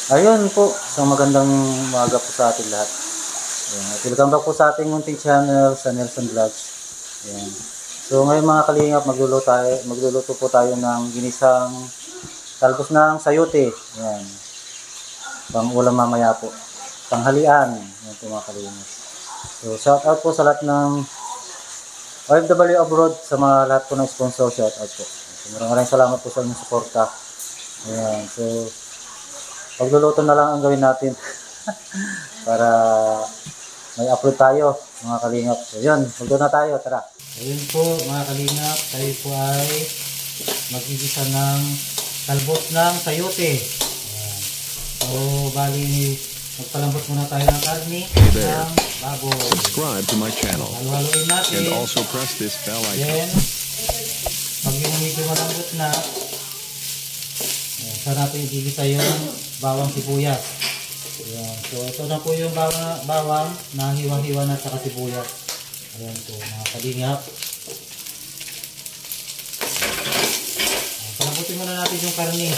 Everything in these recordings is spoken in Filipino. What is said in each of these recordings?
Ayun po, isang magandang umaga po sa ating lahat. Ayan, welcome back po sa ating munting channel sa Nelson Vlogs. Ayan. So ngayon mga kalingap, magluluto po tayo ng ginisang talbos ng sayote. Ayan. Pang ulam mamaya po. Tanghalian. Ayan po mga kalingap. So shout out po sa lahat ng OFW abroad, sa mga lahat po ng sponsor, shout out po. So, maraming salamat po sa inyong suporta. Ayan. So pagluluto na lang ang gawin natin para may upload tayo mga kalingap. So yun, magluto na tayo, tara. Ayun po mga kalingap, tayo po ay magigisa ng talbos ng sayote. Ayan. So bali, magpalambot muna tayo ng karni ng baboy. Subscribe to my channel. Halo-haloin natin. And also press this bell icon. Then, pag yung medyo malambot na, saan natin igigisa yung bawang sibuyas. Ayan. So ito na po yung bawang na hiwa-hiwa na sa sibuyas. Ayan po mga kalingap. Palambutin muna natin yung karne.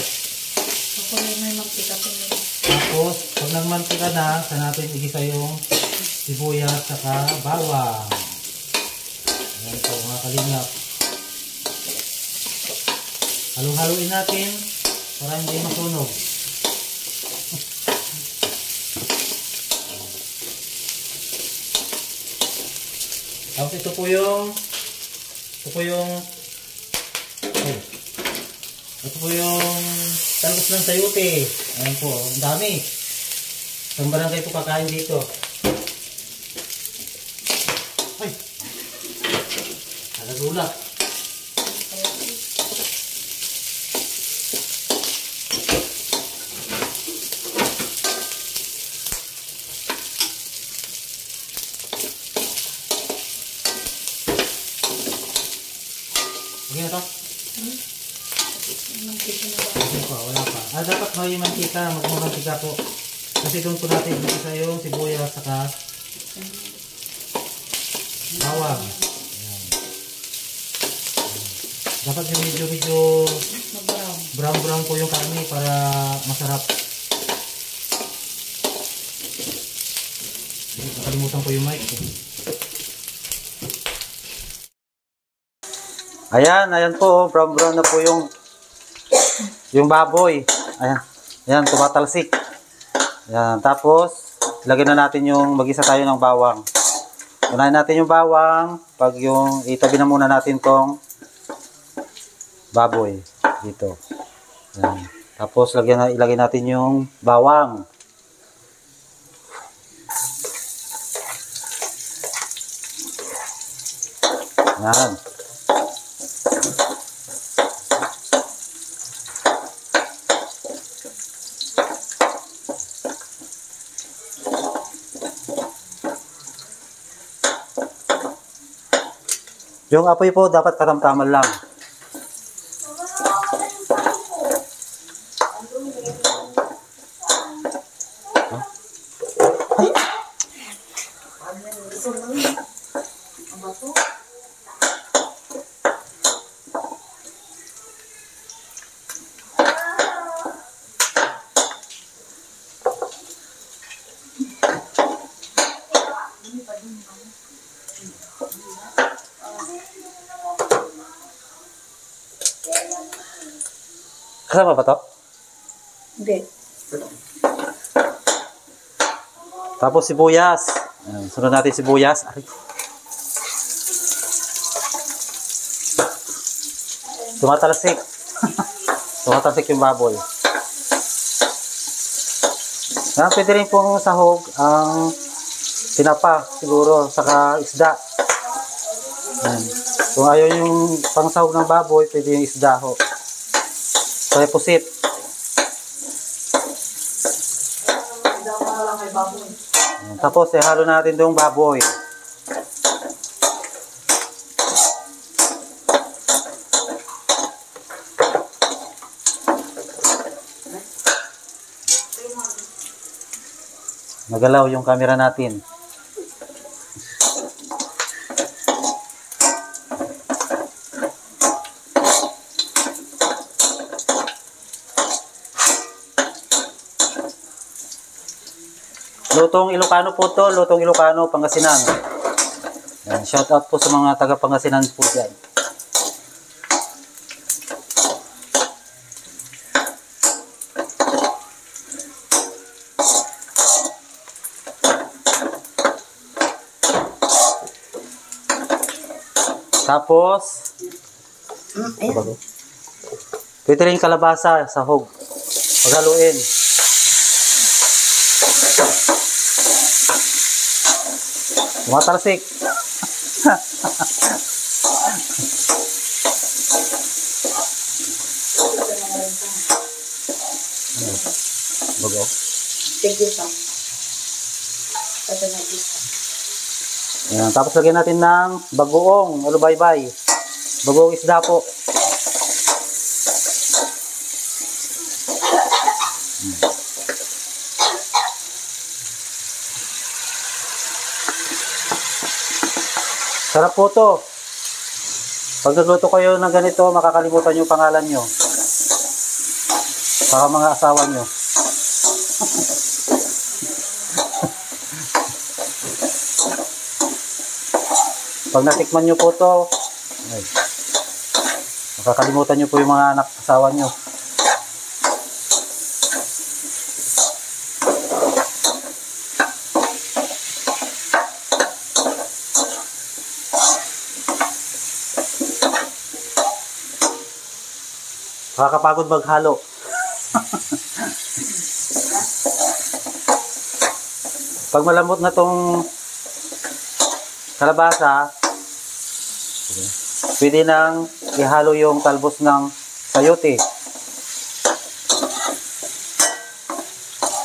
May mantika po nila. Tapos pag nagmantika na, saan natin igisa yung sibuyas saka bawang. Ayan po mga kalingap. Halo-haloin natin para hindi masunog. Tapos ito po yung talbos ng sayote. Ayan po, ang dami. Isang barangay po kakain dito. Ay! Nagagula. Okay na to? Mantika na ba? Hindi pa, wala pa. Dapat may mantika, magmamantika po. Kasi doon po natin isa yung sibuyas saka bawang. Ayan. Dapat yung medyo brown po yung karne para masarap. Nakalimutan ko yung mic. Ayan po, brown na po yung baboy. Ayan, tumatalsik. Ayan, tapos lagyan na natin magisa tayo ng bawang. Unahin natin yung bawang, itabi na muna natin tong baboy dito. Ayan. Tapos ilagay natin yung bawang. Ayan. Yung apoy po dapat katamtaman lang. Kasama ba to? Hindi. Tapos sibuyas. Sunod natin sibuyas. Tumatalsik. Tumatalsik yung baboy. Pwede rin pong sahog ang tinapa siguro, saka isda. Kung ayaw yung pangsahog ng baboy, pwede yung isda ho. Kaya pusit. Tapos ihalo natin itong baboy. Nagalaw yung camera natin. Lutong Ilocano po to, lutong Ilocano, Pangasinan. Yan, shout out po sa mga taga Pangasinan po dyan. Tapos, pwede rin kalabasa, sahog. Paghaluin. Tumatalsik. Bago. Tigisa. Kasi nagisa. Ayan, tapos lagyan natin ng bagoong, alubaybay. Bagoong isda po. Sarap po to. Pag nagluto kayo ng ganito, makakalimutan yung pangalan nyo. Saka mga asawa nyo. Pag natikman nyo po to, ay, makakalimutan nyo po yung mga anak asawa nyo. Nakakapagod maghalo. Pag malambot na tong kalabasa, pwede nang ihalo yung talbos ng sayote.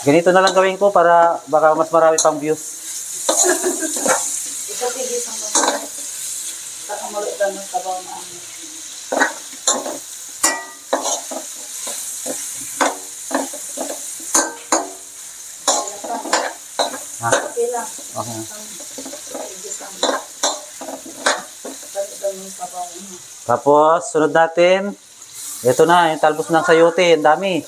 Ganito na lang gawin ko para baka mas marami pang views. Ito tigisa mo. Takamulot lang ng sabaw na ano. Ha? Okay lang. Okay. Tigisa mo. Takamulot ng sabaw na. Tapos, sunod natin. Ito na, yung talbos ng sayote. Ang dami.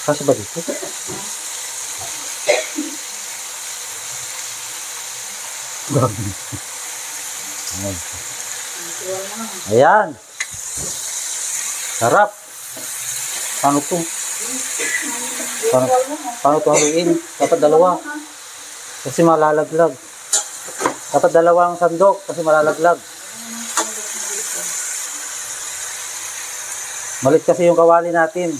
Kasi ba dito? Grabe. Ayan. Sarap. Paano to? Paano to haluin? Dapat dalawa. Kasi malalaglag. Dapat dalawang sandok kasi malalaglag. Malit kasi yung kawali natin.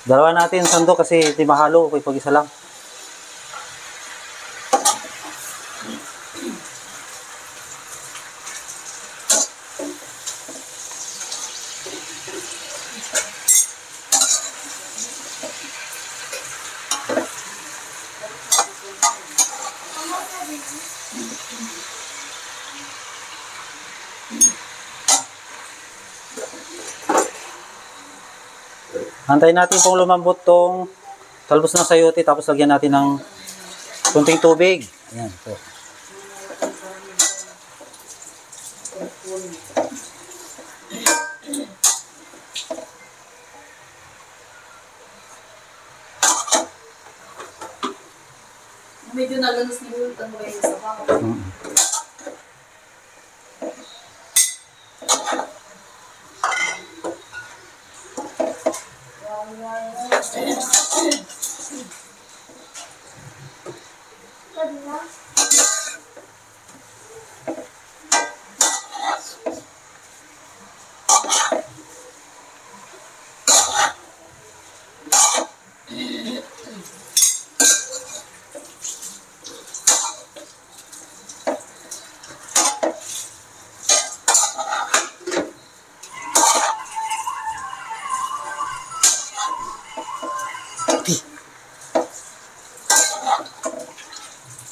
Dalawa natin sandok kasi di mahalo pag isa lang. Antayin natin kung lumambot tong talbos ng sayote tapos lagyan natin ng kunting tubig. Ayan. So. Medyo nalanas ni Hultan mo yung sabaw.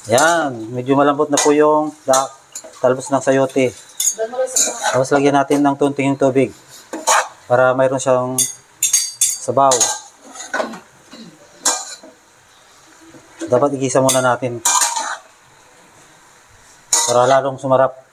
Yan, medyo malambot na po yung talbos ng sayote. Tapos lagyan natin ng tunting tubig para mayroon siyang sabaw. Dapat igisa muna natin para lalong sumarap.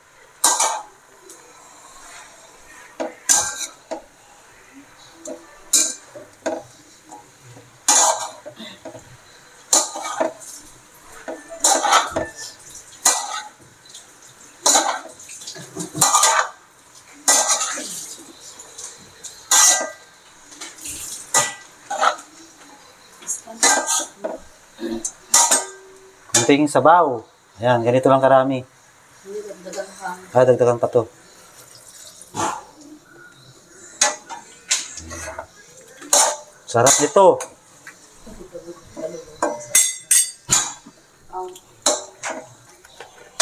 Kunting sabaw. Ayan, ganito lang karami. Dagdagan pa to. Sarap nito.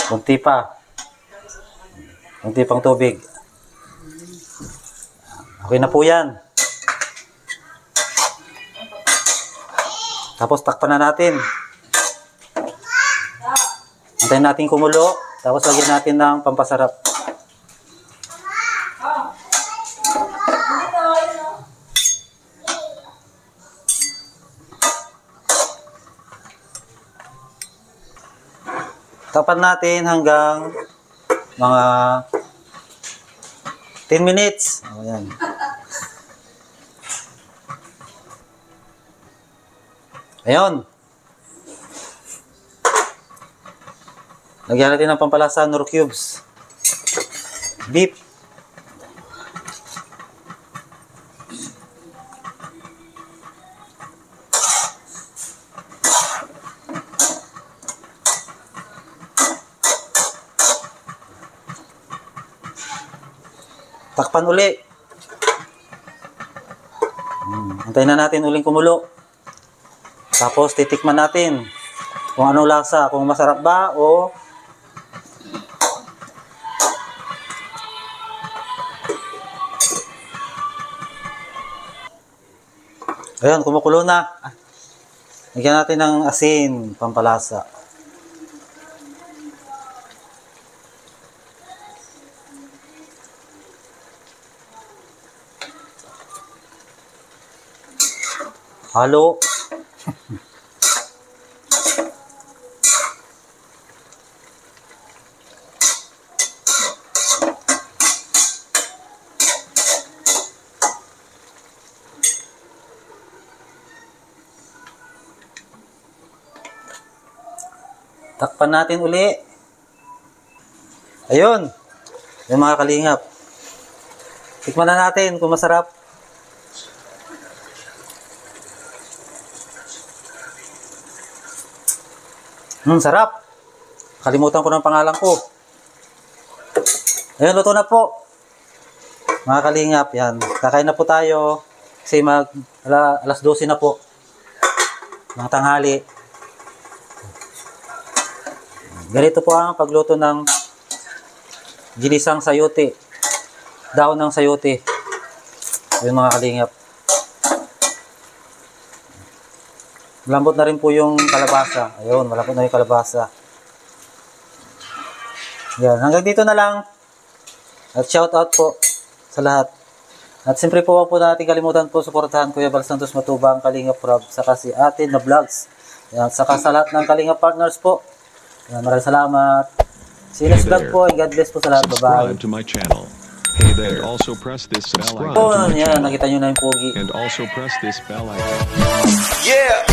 Kunti pa. Kunti pang tubig. Okay na po yan. Tapos takpan na natin. Antayin natin kumulo. Tapos lagyan natin ng pampasarap. Takpan natin hanggang mga 10 minutes. Ayan. Ayun. Lagyan natin ng pampalasa, Knorr cubes. Beef. Takpan uli. Antayin na natin uling kumulo. Tapos titikman natin kung ano lasa, kung masarap ba o ayan, kumukulo na. Lagyan natin ng asin, pampalasa. Halo. Takpan natin uli. Ayun. Yung mga kalingap. Tikman na natin kung masarap. Sarap. Kalimutan ko ng pangalan ko. Ayun, luto na po. Mga kalingap, yan. Kakain na po tayo. Kasi alas 12 na po. Ng tanghali. Ganito po ang pagluto ng ginisang sayote. Daon ng sayote. Ayun mga kalingap. Malambot na rin po yung kalabasa. Ayun, malambot na yung kalabasa. Yan, hanggang dito na lang. At shout out po sa lahat. At siyempre po wag po natin kalimutan po suportahan Kuya Bal Santos Matubang, Kalingap Rob, saka si Ate na Vlogs. Yan, saka sa lahat ng Kalingap partners po. Yan, maraming salamat. See you next vlog po and God bless po sa lahat. Bye-bye. Subscribe to my channel. Hey there. And also press this bell icon to my Yan, channel. nakita nyo na yung pogi. And also press this bell icon. Yeah.